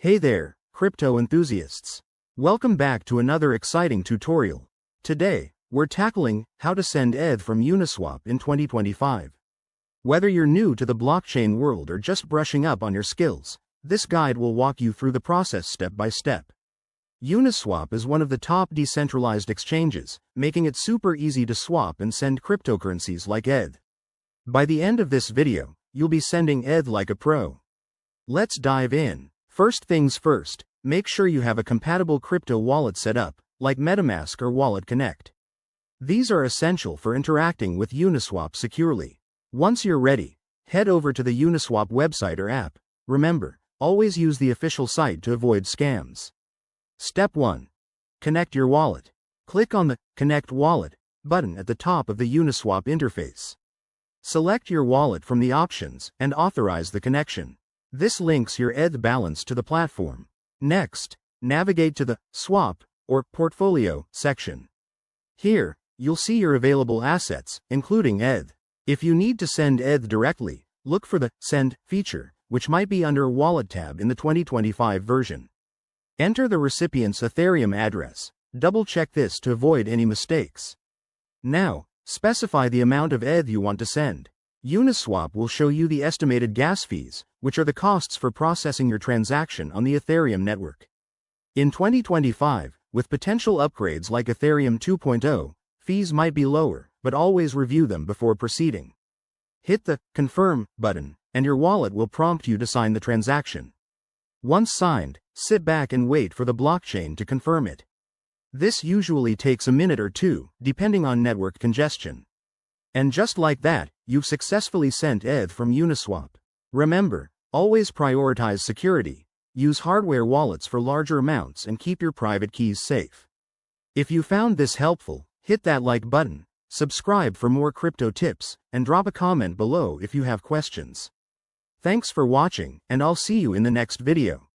Hey there, crypto enthusiasts. Welcome back to another exciting tutorial. Today, we're tackling how to send ETH from Uniswap in 2025. Whether you're new to the blockchain world or just brushing up on your skills, this guide will walk you through the process step by step. Uniswap is one of the top decentralized exchanges, making it super easy to swap and send cryptocurrencies like ETH. By the end of this video, you'll be sending ETH like a pro. Let's dive in. First things first, make sure you have a compatible crypto wallet set up, like MetaMask or Wallet Connect. These are essential for interacting with Uniswap securely. Once you're ready, head over to the Uniswap website or app. Remember, always use the official site to avoid scams. Step 1. Connect your wallet. Click on the Connect Wallet button at the top of the Uniswap interface. Select your wallet from the options and authorize the connection. This links your ETH balance to the platform. Next, navigate to the Swap or Portfolio section. Here, you'll see your available assets, including ETH. If you need to send ETH directly, look for the Send feature, which might be under Wallet tab in the 2025 version. Enter the recipient's Ethereum address. Double-check this to avoid any mistakes. Now, specify the amount of ETH you want to send. Uniswap will show you the estimated gas fees, which are the costs for processing your transaction on the Ethereum network. In 2025, with potential upgrades like Ethereum 2.0, fees might be lower, but always review them before proceeding. Hit the Confirm button, and your wallet will prompt you to sign the transaction. Once signed, sit back and wait for the blockchain to confirm it. This usually takes a minute or two, depending on network congestion. And just like that, you've successfully sent ETH from Uniswap. Remember, always prioritize security, use hardware wallets for larger amounts and keep your private keys safe. If you found this helpful, hit that like button, subscribe for more crypto tips, and drop a comment below if you have questions. Thanks for watching, and I'll see you in the next video.